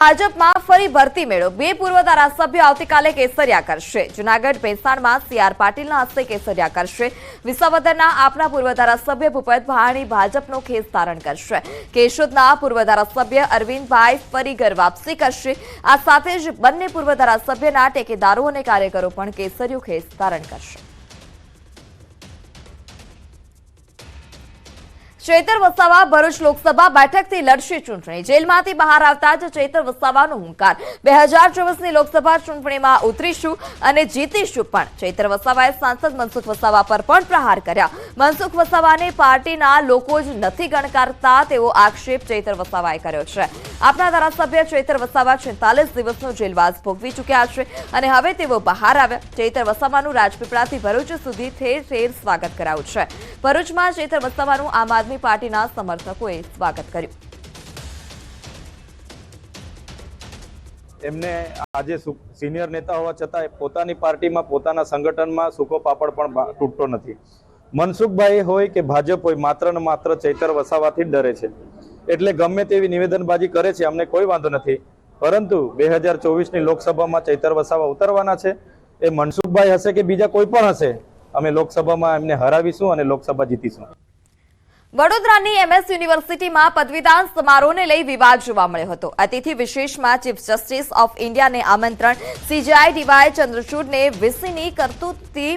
ભાજપમાં ફરી ભરતી મેળો બે પૂર્વ ધારાસભ્યો આવતીકાલે કેસરિયા કરશે। જૂનાગઢ ભેંસાણમાં સીઆર પાટીલના હસ્તે કેસરિયા કરશે। વિસાવદરના આપના પૂર્વ ધારાસભ્ય ભૂપત ભાહાણી ભાજપનો ખેસ ધારણ કરશે। કેશોદના પૂર્વ ધારાસભ્ય અરવિંદભાઈ ફરી ઘર વાપસી કરશે। આ સાથે જ બંને પૂર્વ ધારાસભ્યના ટેકેદારો અને કાર્યકરો પણ કેસરિયો ખેસ ધારણ કરશે। ચૈતર વસાવા ભરૂચ લોકસભા બેઠકથી લડશે ચૂંટણી। જેલમાંથી બહાર આવતા જ ચૈતર વસાવાનો હુંકાર 2024ની લોકસભા ચૂંટણીમાં ઉતરીશું અને જીતીશું। પણ ચૈતર વસાવાએ સાંસદ મનસુખ વસાવા પર પણ પ્રહાર કર્યા। મનસુખ વસાવાને પાર્ટીના લોકો જ નથી ગણકારતા તેવો આક્ષેપ ચૈતર વસાવાએ કર્યો છે। આપના ધારાસભ્ય ચૈતર વસાવા 46 દિવસનો જેલવાસ ભોગવી ચૂક્યા છે અને હવે તેઓ બહાર આવ્યા। ચૈતર વસાવાનું રાજપીપળાથી ભરૂચ સુધી ઠેર ઠેર સ્વાગત કરાયું છે। ભરૂચમાં ચૈતર વસાવાનું આમ આદમી પાર્ટીના સમર્થકોએ સ્વાગત કર્યું। એમને આજે સિનિયર નેતા હોવા છતાં પોતાની પાર્ટીમાં પોતાના સંગઠનમાં સૂકો પાપડ પણ તૂટતો નથી। મનસુખભાઈ હોય કે ભાજપ હોય માત્ર ને માત્ર ચૈતર વસાવાથી જ ડરે છે, એટલે ગમે તેવી નિવેદનબાજી કરે છે, અમને કોઈ વાંધો નથી। પરંતુ 2024ની લોકસભામાં ચૈતર વસાવા ઉતરવાના છે। એ મનસુખભાઈ હશે કે બીજા કોઈ પણ હશે, અમે લોકસભામાં એમને હરાવીશું અને લોકસભા જીતીશું। વડોદરાની એમએસ યુનિવર્સિટીમાં પદવીદાન સમારોહને લઈ વિવાદ જોવા મળ્યો હતો। અતિથિ વિશેષમાં ચીફ જસ્ટિસ ઓફ ઇન્ડિયાને આમંત્રણ, સીજેઆઈ ડીવાય ચંદ્રચૂડને વીસીની કરતૂતથી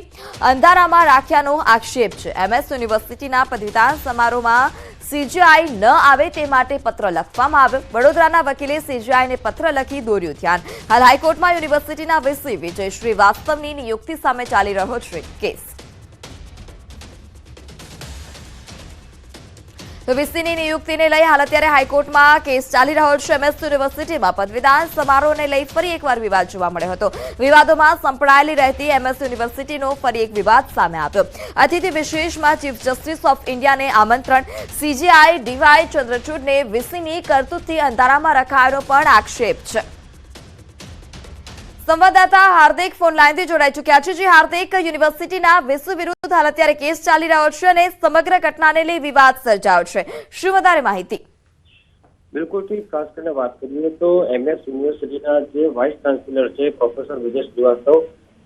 અંધારામાં રાખ્યાનો આક્ષેપ છે। એમએસ યુનિવર્સિટીના પદવીદાન સમારોહમાં સીજેઆઈ ન આવે તે માટે પત્ર લખવામાં આવ્યો। વડોદરાના વકીલે સીજેઆઈને પત્ર લખી દોર્યું ધ્યાન। હાલ હાઈકોર્ટમાં યુનિવર્સિટીના વીસી વિજય શ્રીવાસ્તવની નિયુક્તિ સામે ચાલી રહ્યો છે કેસ। તો વીસીની નિયુક્તિને લઈ હાલ અત્યારે હાઈકોર્ટમાં કેસ ચાલી રહ્યો છે। એમએસ યુનિવર્સિટીમાં પદવીદાન સમારોહને લઈ ફરી એકવાર વિવાદ જોવા મળ્યો હતો। વિવાદોમાં સંકળાયેલી રહેતી એમએસ યુનિવર્સિટીનો ફરી એક વિવાદ સામે આવ્યો। અતિથિ વિશેષમાં ચીફ જસ્ટિસ ઓફ ઇન્ડિયાને આમંત્રણ, સીજેઆઈ ડીવાય ચંદ્રચૂડને વીસીની કરતૂતથી અંધારામાં રખાયાનો પણ આક્ષેપ છે। સંવાદદાતા હાર્દિક ફોન લાઈનથી જોડાઈ ચૂક્યા છે। જે હાર્દિક, યુનિવર્સિટીના વીસી વિરુદ્ધ હાલ અત્યારે કેસ ચાલી રહ્યો છે અને સમગ્ર ઘટનાને લઈ વિવાદ સર્જાયો છે, શું વધારે માહિતી? બિલકુલ થી ખાસ કરીને વાત કરીએ તો એમએસ યુનિવર્સિટીના જે વાઇસ ચાન્સેલર છે પ્રોફેસર વિજય શ્રીવાસ્તવ,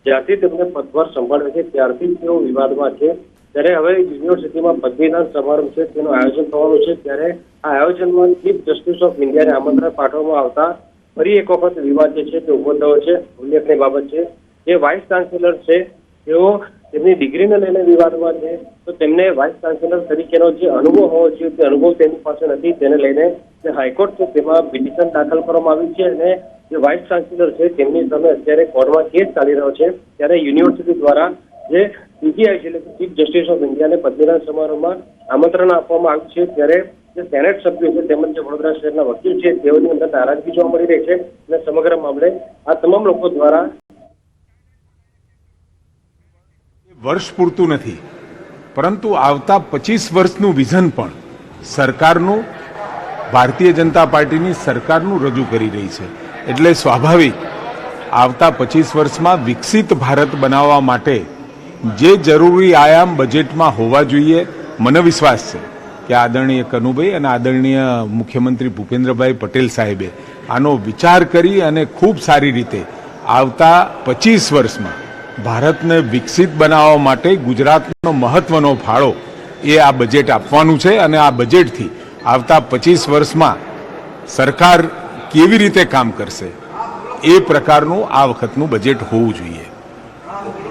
જ્યારથી તેમને પદભાર સંભાળ્યો છે ત્યારથી તેઓ વિવાદમાં છે। ત્યારે હવે યુનિવર્સિટીમાં પદવીદાન સમારોહ છે તેનું આયોજન થવાનું છે, ત્યારે આ આયોજનમાં ચીફ જસ્ટિસ ઓફ ઇન્ડિયાને આમંત્રણ પાઠવવામાં આવતા ફરી એક વખત વિવાદ જે છે તે ઉભો થયો છે। ઉલ્લેખનીય બાબત છે જે વાઇસ ચાન્સેલર છે તેઓ તેમની ડિગ્રીને લઈને વિવાદમાં છે, તો તેમને વાઇસ ચાન્સેલર તરીકેનો જે અનુભવ હોવો જોઈએ તે અનુભવ તેની પાસે નથી। તેને લઈને જે હાઈકોર્ટ છે તેમાં પિટિશન દાખલ કરવામાં આવી છે અને જે વાઇસ ચાન્સેલર છે તેમની સામે અત્યારે કોર્ટમાં કેસ ચાલી રહ્યો છે। ત્યારે યુનિવર્સિટી દ્વારા જે સીજેઆઈ એટલે કે ચીફ જસ્ટિસ ઓફ ઇન્ડિયાને પદવીદાન સમારોહમાં આમંત્રણ આપવામાં આવ્યું છે। ત્યારે જે સેનેટ સભ્યો છે તેમજ જે વડોદરા શહેરના વકીલ છે તેઓની અંદર નારાજગી જોવા મળી રહી છે અને સમગ્ર મામલે આ તમામ લોકો દ્વારા વર્ષ પૂરતું નથી, પરંતુ આવતા 25 વર્ષનું વિઝન પણ સરકારનું, ભારતીય જનતા પાર્ટીની સરકારનું રજૂ કરી રહી છે। એટલે સ્વાભાવિક આવતા 25 વર્ષમાં વિકસિત ભારત બનાવવા માટે જે જરૂરી આયામ બજેટમાં હોવા જોઈએ, મને વિશ્વાસ છે કે આદરણીય કનુભાઈ અને આદરણીય મુખ્યમંત્રી ભૂપેન્દ્રભાઈ પટેલ સાહેબે આનો વિચાર કરી અને ખૂબ સારી રીતે આવતા 25 વર્ષમાં ભારતને વિકસિત બનાવવા માટે ગુજરાતનો મહત્વનો ફાળો એ આ બજેટ આપવાનું છે અને આ બજેટથી આવતા 25 વર્ષમાં સરકાર કેવી રીતે કામ કરશે એ પ્રકારનું આ વખતનું બજેટ હોવું જોઈએ।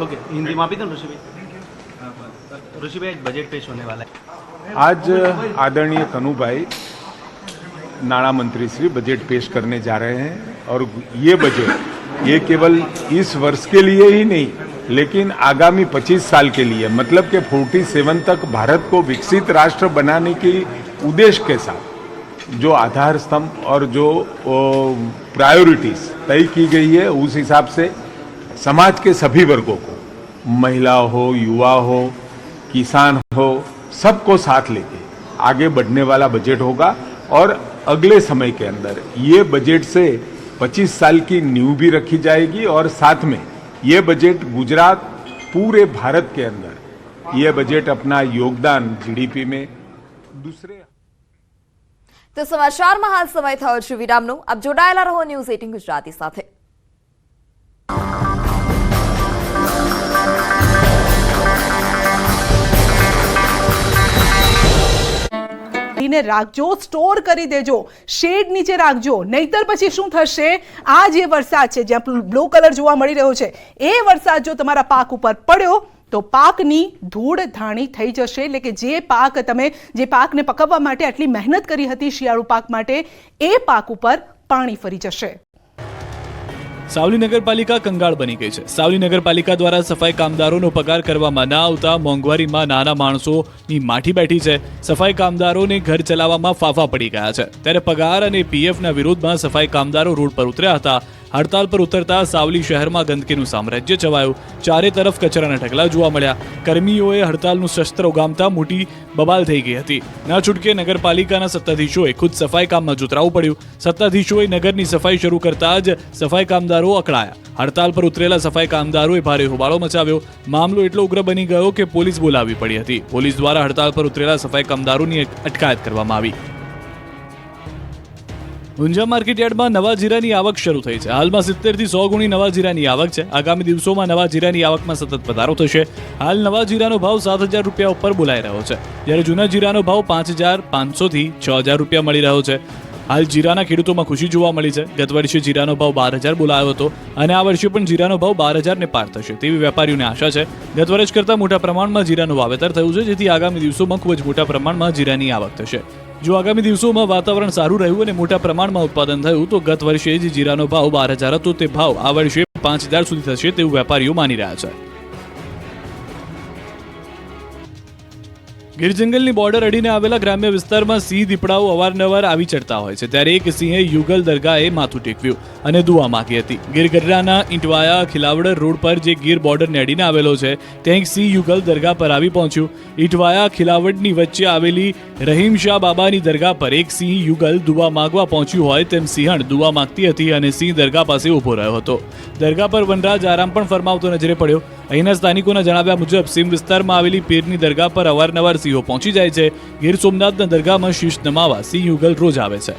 ओके, हिंदी में भी तो ऋषि भाई बजट पेश होने वाला है। आज आदरणीय कनुभाई नाणा मंत्री श्री बजट पेश करने जा रहे हैं और ये बजट ये केवल इस वर्ष के लिए ही नहीं लेकिन आगामी 25 साल के लिए, मतलब कि 47 तक भारत को विकसित राष्ट्र बनाने की उद्देश्य के साथ जो आधार स्तंभ और जो प्रायोरिटीज तय की गई है उस हिसाब से समाज के सभी वर्गों को, महिला हो, युवा हो, किसान हो, सबको साथ लेके आगे बढ़ने वाला बजट होगा। और अगले समय के अंदर ये बजट से 25 साल की नींव भी रखी जाएगी और साथ में ये बजट गुजरात पूरे भारत के अंदर ये बजट अपना योगदान जीडीपी में दूसरे તો સમાચારમાં હાલ સમય થયો છે વિરામનો. આપ જોડાયેલા રહો ન્યૂઝ 18 ગુજરાતી સાથે. રાખજો, સ્ટોર કરી દેજો, શેડ નીચે રાખજો, નહીતર પછી શું થશે? આ જે વરસાદ છે, જ્યાં બ્લુ કલર જોવા મળી રહ્યો છે, એ વરસાદ જો તમારા પાક ઉપર પડ્યો તો પાકની ધૂળ ધાણી થઈ જશે. એટલે કે જે પાકને પકવવા માટે આટલી મહેનત કરી હતી શિયાળુ પાક માટે, એ પાક ઉપર પાણી ફરી જશે. સાવલી નગરપાલિકા કંગાળ બની ગઈ છે. સાવલી નગરપાલિકા દ્વારા સફાઈ કામદારોનો પગાર કરવામાં ના આવતા મોંઘવારીમાં નાના માણસોની માઠી બેઠી છે. સફાઈ કામદારોને ઘર ચલાવવામાં ફાફા પડી ગયા છે. ત્યારે પગાર અને પીએફના વિરોધમાં સફાઈ કામદારો રોડ પર ઉતર્યા હતા. હડતાલ પર ઉતરતા સાવલી શહેરમાં ગંદકીનું સામ્રાજ્ય છવાયું. ચારે તરફ કચરાના ઢગલા જોવા મળ્યા. કર્મીઓએ હડતાલનું શસ્ત્ર ઉગામતા મોટી બબાલ થઈ ગઈ હતી. ના છૂટકે નગરપાલિકાના સત્તાધીશોએ ખુદ સફાઈ કામમાં જોતરાવું પડ્યું. સત્તાધીશોએ નગરની સફાઈ શરૂ કરતા જ સફાઈ કામદારો અકળાયા. હડતાલ પર ઉતરેલા સફાઈ કામદારોએ ભારે હોબાળો મચાવ્યો. મામલો એટલો ઉગ્ર બની ગયો કે પોલીસ બોલાવવી પડી હતી. પોલીસ દ્વારા હડતાલ પર ઉતરેલા સફાઈ કામદારોની અટકાયત કરવામાં આવી. ઊંઝા માર્કેટ યાર્ડમાં નવા જીરાની આવક શરૂ થઈ છે. હાલમાં 70 થી 100 ગુણી નવા જીરાની આવક છે. આગામી દિવસોમાં નવા જીરાની આવકમાં સતત વધારો થશે. હાલ નવા જીરાનો ભાવ 7,000 રૂપિયા ઉપર બોલાઈ રહ્યો છે, જ્યારે જૂના જીરાનો ભાવ 5,500 થી 6,000 રૂપિયા મળી રહ્યો છે. હાલ જીરાના ખેડૂતોમાં ખુશી જોવા મળી છે. ગત વર્ષે જીરાનો ભાવ 12,000 બોલાયો હતો અને આ વર્ષે પણ જીરાનો ભાવ 12,000 ને પાર થશે તેવી વેપારીઓને આશા છે. ગત વર્ષ કરતાં મોટા પ્રમાણમાં જીરાનું વાવેતર થયું છે, જેથી આગામી દિવસોમાં ખૂબ જ મોટા પ્રમાણમાં જીરાની આવક થશે. જો આગામી દિવસોમાં વાતાવરણ સારું રહ્યું અને મોટા પ્રમાણમાં ઉત્પાદન થયું તો ગત વર્ષે જે જીરાનો ભાવ 12,000 હતો તે ભાવ આ વર્ષે 5,000 સુધી થશે તેવું વેપારીઓ માની રહ્યા છે. ગીર જંગલની બોર્ડર અડીને આવેલા ગ્રામ્ય વિસ્તારમાં સિંહ દીપડાઓ અવારનવાર આવી ચડતા હોય છે. ત્યારે એક સિંહે યુગલ દરગાહે માથું ટેકવ્યું અને દુઆ માંગી હતી. ગીર ગઢડાના ઇંટવાયા ખિલાવડ રોડ પર જે ગીર બોર્ડરને અડીને આવેલો છે ત્યાં એક સિંહ યુગલ દરગાહ પર આવી પહોંચ્યું. ઇંટવાયા ખિલાવડની વચ્ચે આવેલી રહીમ શાહ બાબાની દરગાહ પર એક સિંહ યુગલ દુઆ માંગવા પહોંચ્યું હોય તેમ સિંહણ દુઆ માંગતી હતી અને સિંહ દરગાહ પાસે ઊભો રહ્યો હતો. દરગાહ પર વનરાજ આરામ પણ ફરમાવતો નજરે પડ્યો. અહીંના સ્થાનિકોના જણાવ્યા મુજબ સીમ વિસ્તારમાં આવેલી પીરની દરગાહ પર અવારનવાર સિંહો પહોંચી જાય છે. ગીર સોમનાથના દરગાહમાં શીશ નમાવા સિંહ યુગલ રોજ આવે છે.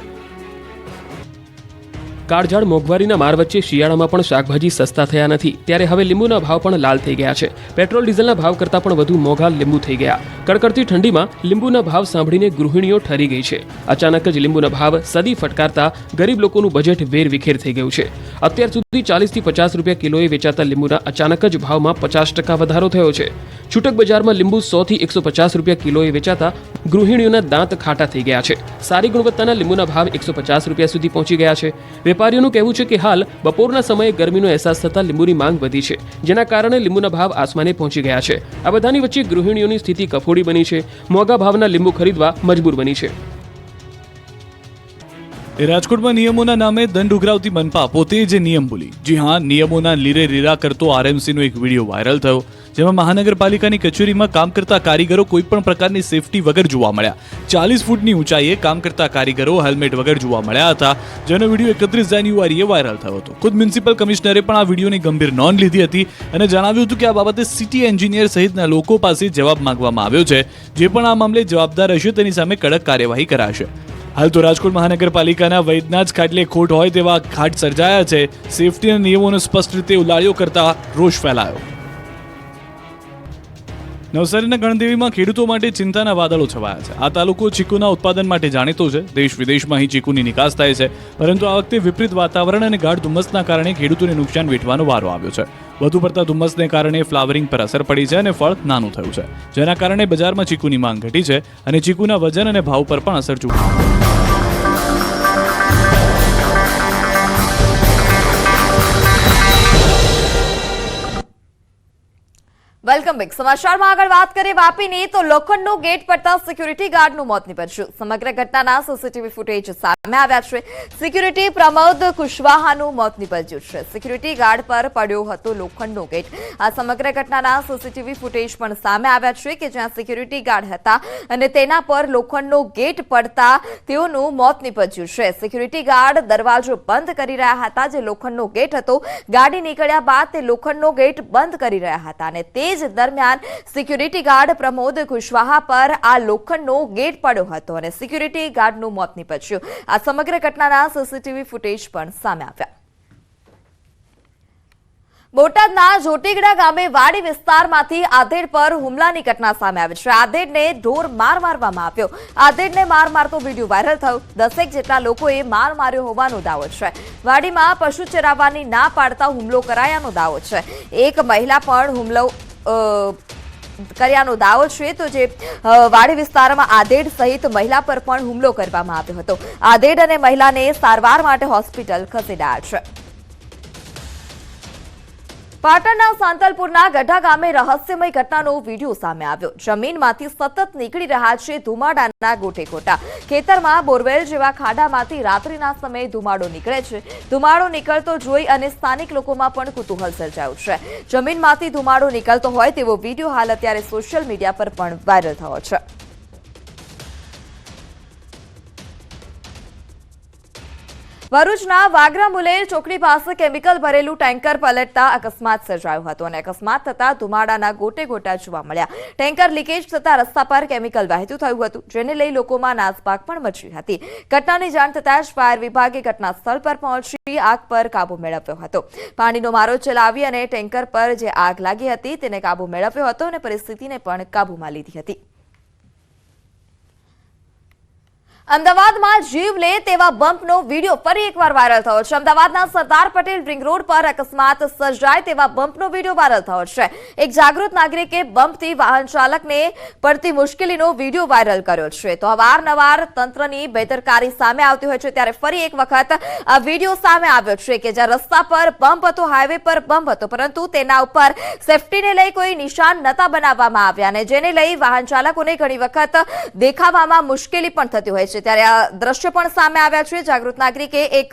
કાળઝાળ મોંઘવારીના માર વચ્ચે શિયાળામાં પણ શાકભાજી સસ્તા થયા નથી, ત્યારે હવે લીંબુના ભાવ પણ લાલ થઈ ગયા છે. પેટ્રોલ ડીઝલના ભાવ કરતાં પણ વધુ મોંઘા લીંબુ થઈ ગયા. કડકડતી ઠંડીમાં લીંબુના ભાવ સાંભળીને ગૃહિણીઓ ઠરી ગઈ છે. અચાનક જ લીંબુના ભાવ સદી ફટકારતા ગરીબ લોકોનું બજેટ વેરવિખેર થઈ ગયું છે. અત્યાર સુધી 40 થી 50 રૂપિયા કિલોએ વેચાતા લીંબુના અચાનક જ ભાવમાં 50% વધારો થયો છે. છૂટક બજારમાં લીંબુ 100 થી 150 રૂપિયા કિલોએ વેચાતા ગૃહિણીઓના દાંત ખાટા થઈ ગયા છે. સારી ગુણવત્તાના લીંબુના ભાવ 150 રૂપિયા સુધી પહોંચી ગયા છે. વેપારીઓનું કહેવું છે કે હાલ બપોરના સમયે ગરમીનો અહેસાસ થતાં લીંબુની માંગ વધી છે, જેના કારણે લીંબુના ભાવ આસમાને પહોંચી ગયા છે. આ બધાની વચ્ચે ગૃહિણીઓની સ્થિતિ કફોડી બની છે. મોંઘા ભાવના લીંબુ ખરીદવા મજબૂર બની છે. રાજકોટમાં નિયમોના નામે દંડ ઉઘરાવતી મનપા પોતે જ નિયમ ભૂલી. જી હા, નિયમોના લીરે લીરા કરતો આરએમસીનો એક વિડીયો વાયરલ થયો, જેમાં મહાનગરપાલિકાની કચેરીમાં કામ કરતા કારીગરો કોઈ પણ પ્રકારની સેફટી વગર જોવા મળ્યા. 40 ફૂટની ઊંચાઈએ કામ કરતા કારીગરો હેલ્મેટ વગર જોવા મળ્યા હતા, જેનો વિડીયો 31 જાન્યુઆરીએ વાયરલ થયો હતો. ખુદ મ્યુનિસિપલ કમિશનરે પણ આ વિડીયોની ગંભીર નોંધ લીધી હતી અને જણાવ્યું હતું કે આ બાબતે સિટી એન્જિનિયર સહિતના લોકો પાસે જવાબ માંગવામાં આવ્યો છે. જે પણ આ મામલે જવાબદાર હશે તેની સામે કડક કાર્યવાહી કરાશે. હાલ તો રાજકોટ મહાનગરપાલિકાના વૈદના જ ખાટલે ખોટ હોય તેવા ઘાટ સર્જાયા છે. સેફટીના નિયમોનો સ્પષ્ટ રીતે ઉલાળ્યો કરતા રોષ ફેલાયો. નવસારીના ગણદેવીમાં ખેડૂતો માટે ચિંતાના વાદળો છવાયા છે. આ તાલુકો ચીકુના ઉત્પાદન માટે જાણીતો છે. દેશ વિદેશમાં અહીં ચીકુની નિકાસ થાય છે, પરંતુ આ વખતે વિપરીત વાતાવરણ અને ગાઢ ધુમ્મસના કારણે ખેડૂતોને નુકસાન વેઠવાનો વારો આવ્યો છે. વધુ પડતા ધુમ્મસને કારણે ફ્લાવરિંગ પર અસર પડી છે અને ફળ નાનું થયું છે, જેના કારણે બજારમાં ચીકુની માંગ ઘટી છે અને ચીકુના વજન અને ભાવ પર પણ અસર જોવા. Welcome back. સમાચારમાં આગળ વાત કરીએ વાપીની, તો લોખંડનો ગેટ પડતા સિક્યુરિટી ગાર્ડનું મોત નીપજ્યું. સમગ્ર ઘટનાના સીસીટીવી ફૂટેજ સામે આવ્યા છે. સિક્યુરિટી પ્રમોદ કુશવાહાનું મોત નીપજ્યું છે. સિક્યુરિટી ગાર્ડ પર પડ્યો હતો લોખંડનો ગેટ. આ સમગ્ર ઘટનાના સીસીટીવી ફૂટેજ પણ સામે આવ્યા છે કે જ્યાં સિક્યુરિટી ગાર્ડ હતા અને તેના પર લોખંડનો ગેટ પડતા તેઓનું મોત નીપજ્યું છે. સિક્યુરિટી ગાર્ડ દરવાજો બંધ કરી રહ્યા હતા. જે લોખંડનો ગેટ હતો, ગાડી નીકળ્યા બાદ તે લોખંડનો ગેટ બંધ કરી રહ્યા હતા અને તે જ જ દરમિયાન સિક્યુરિટી ગાર્ડ પ્રમોદ કુશવાહા પર આ લોખંડનો ગેટ પડ્યો હતો અને સિક્યુરિટી ગાર્ડનું મોત નીપજ્યું. આ સમગ્ર ઘટનાના સીસીટીવી ફૂટેજ પણ સામે આવ્યા. બોટાદના જોટીગડા ગામે વાડી વિસ્તારમાંથી આધેડ પર હુમલાની ઘટના સામે આવી છે. આધેડને ઢોર માર મારવામાં આવ્યો. આધેડને માર મારતો વિડીયો વાયરલ થયો. 10 જેટલા લોકોએ માર માર્યો હોવાનો દાવો છે. વાડીમાં પશુ ચરાવવાની ના પાડતા હુમલો કરાયાનો દાવો છે. એક મહિલા પણ હુમલો કર્યાનો દાવો છે. તો જે વાડી વિસ્તારમાં આધેડ સહિત મહિલા પર પણ હુમલો કરવામાં આવ્યો હતો. આધેડ અને મહિલાને સારવાર માટે હોસ્પિટલ ખસેડાયા છે. પાટણના સાંતલપુરના ગઢા ગામે રહસ્યમય ઘટનાનો વિડીયો સામે આવ્યો. જમીનમાંથી સતત નીકળી રહ્યા છે ધુમાડાના ગોટેગોટા. ખેતરમાં બોરવેલ જેવા ખાડામાંથી રાત્રિના સમયે ધુમાડો નીકળે છે. ધુમાડો નીકળતો જોઈ અને સ્થાનિક લોકોમાં પણ કુતૂહલ સર્જાયું છે. જમીનમાંથી ધુમાડો નીકળતો હોય તેવો વિડીયો હાલ અત્યારે સોશિયલ મીડિયા પર પણ વાયરલ થયો છે. ભરૂચના વાગરા મુલેર ચોકડી પાસે કેમિકલ ભરેલું ટેન્કર પલટતા અકસ્માત સર્જાયો હતો અને અકસ્માત થતા ધુમાડાના ગોટેગોટા જોવા મળ્યા. ટેન્કર લીકેજ થતા રસ્તા પર કેમિકલ વહેતું થયું હતું, જેને લઈ લોકોમાં નાસભાગ પણ મચી હતી. ઘટનાની જાણ થતાં જ ફાયર વિભાગે ઘટના સ્થળ પર પહોંચી આગ પર કાબુ મેળવ્યો હતો. પાણીનો મારો ચલાવી અને ટેન્કર પર જે આગ લાગી હતી તેને કાબુ મેળવ્યો હતો અને પરિસ્થિતિને પણ કાબુમાં લીધી હતી. અમદાવાદમાં જીવ લે તેવા બમ્પનો વિડીયો ફરી એકવાર વાયરલ થયો છે. અમદાવાદના સરદાર પટેલ રિંગ રોડ પર અકસ્માત સર્જાય તેવા બમ્પનો વિડીયો વાયરલ થયો છે. એક જાગૃત નાગરિકે બમ્પથી વાહન ચાલકને પડતી મુશ્કેલીનો વિડીયો વાયરલ કર્યો છે. તો અવારનવાર તંત્રની બેદરકારી સામે આવતી હોય છે, ત્યારે ફરી એક વખત આ વિડીયો સામે આવ્યો છે કે જ્યાં રસ્તા પર બમ્પ હતો, હાઈવે પર બમ્પ હતો, પરંતુ તેના ઉપર સેફટીને લઈ કોઈ નિશાન નતા બનાવવામાં આવ્યા અને જેને લઈ વાહન ચાલકોને ઘણી વખત દેખાવામાં મુશ્કેલી પણ થતી હોય છે. ત્યારે આ દ્રશ્ય પણ સામે આવ્યા છે. જાગૃત નાગરિકે એક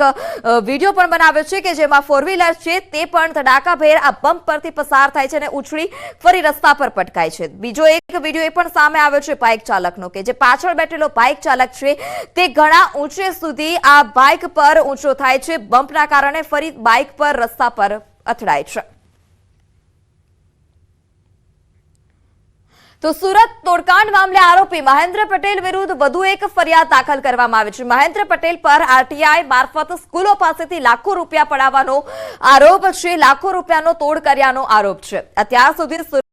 વિડીયો પણ બનાવ્યો છે કે જેમાં ફોર વ્હીલર છે તે પણ ધડાકાભેર આ બમ્પ પરથી પસાર થાય છે અને ઉછળી ફરી રસ્તા પર પટકાય છે. બીજો એક વિડીયો એ પણ સામે આવ્યો છે બાઇક ચાલકનો કે જે પાછળ બેઠેલો બાઇક ચાલક છે તે ઘણા ઊંચે સુધી આ બાઇક પર ઊંચો થાય છે. બમ્પના કારણે ફરી બાઇક પર રસ્તા પર અથડાય છે. તો સુરત તોડકાંડ મામલે આરોપી મહેન્દ્ર પટેલ વિરુદ્ધ વધુ એક ફરિયાદ દાખલ કરવામાં આવી છે. મહેન્દ્ર પટેલ પર આરટીઆઈ મારફત સ્કૂલો પાસેથી લાખો રૂપિયા પડાવવાનો આરોપ છે. લાખો રૂપિયાનો તોડ કર્યાનો આરોપ છે. અત્યાર સુધી